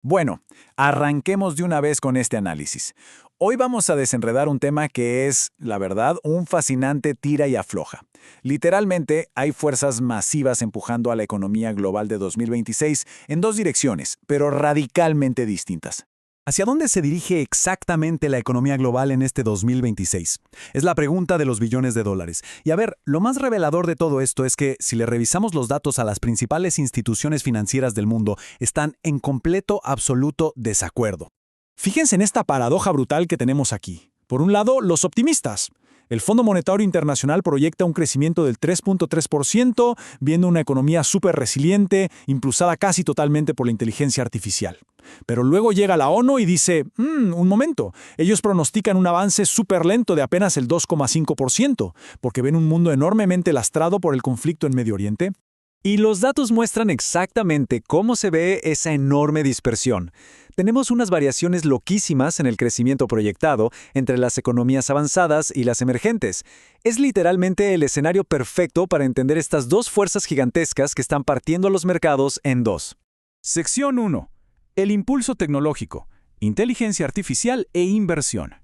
Bueno, arranquemos de una vez con este análisis. Hoy vamos a desenredar un tema que es, la verdad, un fascinante tira y afloja. Literalmente, hay fuerzas masivas empujando a la economía global de 2026 en dos direcciones, pero radicalmente distintas. ¿Hacia dónde se dirige exactamente la economía global en este 2026? Es la pregunta de los billones de dólares. Y a ver, lo más revelador de todo esto es que, si le revisamos los datos a las principales instituciones financieras del mundo, están en completo, absoluto desacuerdo. Fíjense en esta paradoja brutal que tenemos aquí. Por un lado, los optimistas. El Fondo Monetario Internacional proyecta un crecimiento del 3.3%, viendo una economía súper resiliente, impulsada casi totalmente por la inteligencia artificial. Pero luego llega la ONU y dice, un momento, ellos pronostican un avance súper lento de apenas el 2,5%, porque ven un mundo enormemente lastrado por el conflicto en Medio Oriente. Y los datos muestran exactamente cómo se ve esa enorme dispersión. Tenemos unas variaciones loquísimas en el crecimiento proyectado entre las economías avanzadas y las emergentes. Es literalmente el escenario perfecto para entender estas dos fuerzas gigantescas que están partiendo a los mercados en dos. Sección 1. El impulso tecnológico, inteligencia artificial e inversión.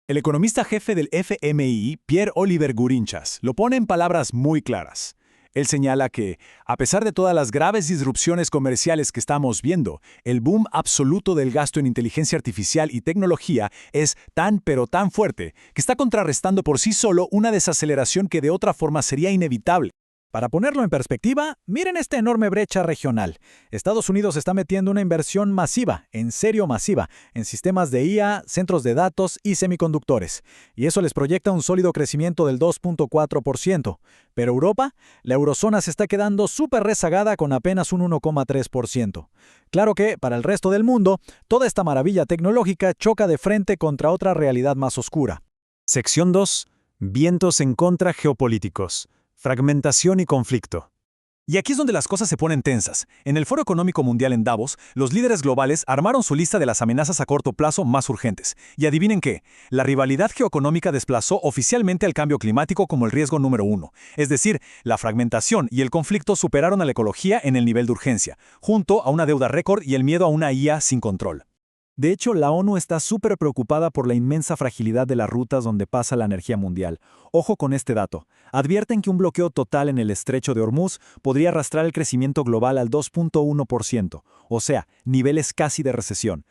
El economista jefe del FMI, Pierre-Olivier Gourinchas, lo pone en palabras muy claras. Él señala que, a pesar de todas las graves disrupciones comerciales que estamos viendo, el boom absoluto del gasto en inteligencia artificial y tecnología es tan pero tan fuerte que está contrarrestando por sí solo una desaceleración que de otra forma sería inevitable. Para ponerlo en perspectiva, miren esta enorme brecha regional. Estados Unidos está metiendo una inversión masiva, en serio masiva, en sistemas de IA, centros de datos y semiconductores. Y eso les proyecta un sólido crecimiento del 2.4%. Pero Europa, la eurozona se está quedando súper rezagada con apenas un 1,3%. Claro que, para el resto del mundo, toda esta maravilla tecnológica choca de frente contra otra realidad más oscura. Sección 2. Vientos en contra geopolíticos. Fragmentación y conflicto. Y aquí es donde las cosas se ponen tensas. En el Foro Económico Mundial en Davos, los líderes globales armaron su lista de las amenazas a corto plazo más urgentes. Y adivinen qué, la rivalidad geoeconómica desplazó oficialmente al cambio climático como el riesgo número 1. Es decir, la fragmentación y el conflicto superaron a la ecología en el nivel de urgencia, junto a una deuda récord y el miedo a una IA sin control. De hecho, la ONU está súper preocupada por la inmensa fragilidad de las rutas donde pasa la energía mundial. Ojo con este dato. Advierten que un bloqueo total en el estrecho de Hormuz podría arrastrar el crecimiento global al 2.1%, o sea, niveles casi de recesión.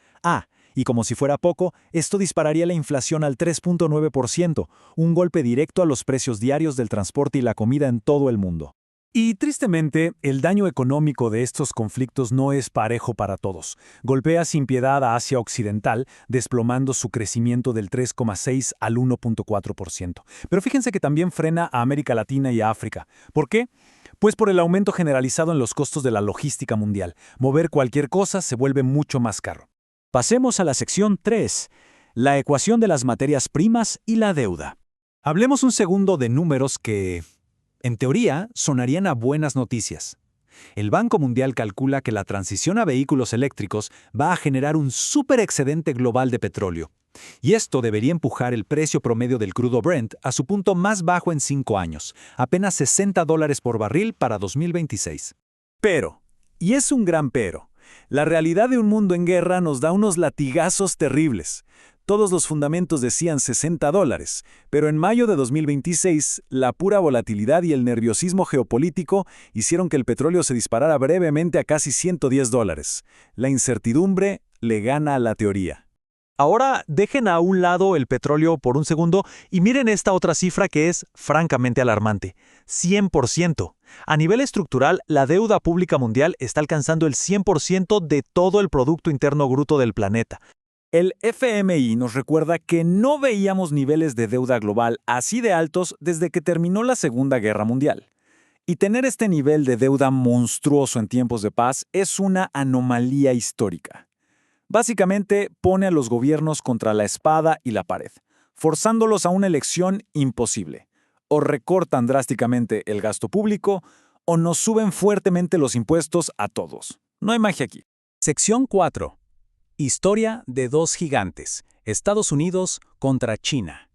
Y como si fuera poco, esto dispararía la inflación al 3.9%, un golpe directo a los precios diarios del transporte y la comida en todo el mundo. Y tristemente, el daño económico de estos conflictos no es parejo para todos. Golpea sin piedad a Asia Occidental, desplomando su crecimiento del 3,6 al 1.4%. Pero fíjense que también frena a América Latina y a África. ¿Por qué? Pues por el aumento generalizado en los costos de la logística mundial. Mover cualquier cosa se vuelve mucho más caro. Pasemos a la sección 3. La ecuación de las materias primas y la deuda. Hablemos un segundo de números que, en teoría, sonarían a buenas noticias. El Banco Mundial calcula que la transición a vehículos eléctricos va a generar un súper excedente global de petróleo. Y esto debería empujar el precio promedio del crudo Brent a su punto más bajo en 5 años, apenas $60 por barril para 2026. Pero, y es un gran pero, la realidad de un mundo en guerra nos da unos latigazos terribles. Todos los fundamentos decían $60, pero en mayo de 2026, la pura volatilidad y el nerviosismo geopolítico hicieron que el petróleo se disparara brevemente a casi $110. La incertidumbre le gana a la teoría. Ahora dejen a un lado el petróleo por un segundo y miren esta otra cifra que es francamente alarmante. 100%. A nivel estructural, la deuda pública mundial está alcanzando el 100% de todo el Producto Interno Bruto del planeta. El FMI nos recuerda que no veíamos niveles de deuda global así de altos desde que terminó la Segunda Guerra Mundial. Y tener este nivel de deuda monstruoso en tiempos de paz es una anomalía histórica. Básicamente pone a los gobiernos contra la espada y la pared, forzándolos a una elección imposible. O recortan drásticamente el gasto público o nos suben fuertemente los impuestos a todos. No hay magia aquí. Sección 4. Historia de dos gigantes, Estados Unidos contra China.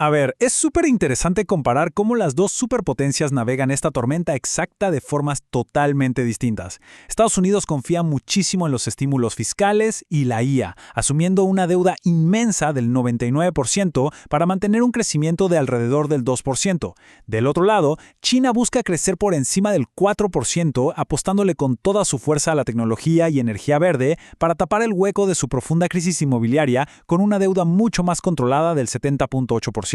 A ver, es súper interesante comparar cómo las dos superpotencias navegan esta tormenta exacta de formas totalmente distintas. Estados Unidos confía muchísimo en los estímulos fiscales y la IA, asumiendo una deuda inmensa del 99% para mantener un crecimiento de alrededor del 2%. Del otro lado, China busca crecer por encima del 4%, apostándole con toda su fuerza a la tecnología y energía verde para tapar el hueco de su profunda crisis inmobiliaria con una deuda mucho más controlada del 70.8%.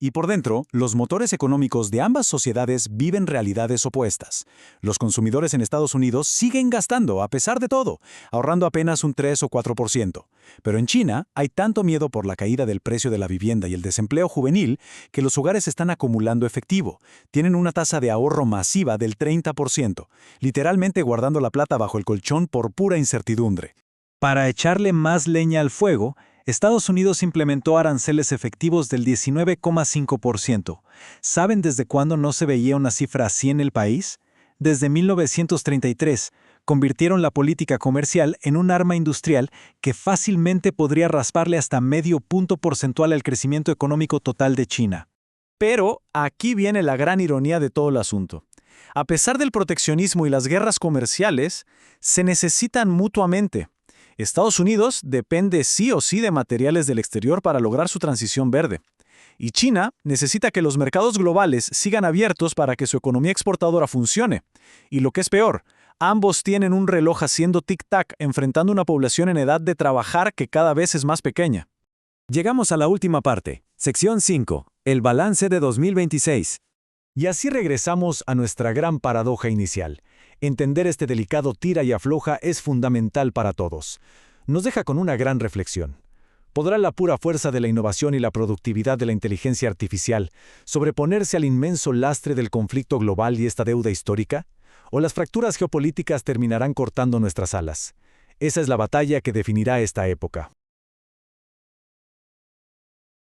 Y por dentro, los motores económicos de ambas sociedades viven realidades opuestas. Los consumidores en Estados Unidos siguen gastando a pesar de todo, ahorrando apenas un 3 o 4%. Pero en China hay tanto miedo por la caída del precio de la vivienda y el desempleo juvenil que los hogares están acumulando efectivo. Tienen una tasa de ahorro masiva del 30%, literalmente guardando la plata bajo el colchón por pura incertidumbre. Para echarle más leña al fuego, Estados Unidos implementó aranceles efectivos del 19,5%. ¿Saben desde cuándo no se veía una cifra así en el país? Desde 1933, convirtieron la política comercial en un arma industrial que fácilmente podría rasparle hasta medio punto porcentual al crecimiento económico total de China. Pero aquí viene la gran ironía de todo el asunto. A pesar del proteccionismo y las guerras comerciales, se necesitan mutuamente. Estados Unidos depende sí o sí de materiales del exterior para lograr su transición verde. Y China necesita que los mercados globales sigan abiertos para que su economía exportadora funcione. Y lo que es peor, ambos tienen un reloj haciendo tic-tac enfrentando una población en edad de trabajar que cada vez es más pequeña. Llegamos a la última parte, sección 5, el balance de 2026. Y así regresamos a nuestra gran paradoja inicial. Entender este delicado tira y afloja es fundamental para todos. Nos deja con una gran reflexión. ¿Podrá la pura fuerza de la innovación y la productividad de la inteligencia artificial sobreponerse al inmenso lastre del conflicto global y esta deuda histórica? ¿O las fracturas geopolíticas terminarán cortando nuestras alas? Esa es la batalla que definirá esta época.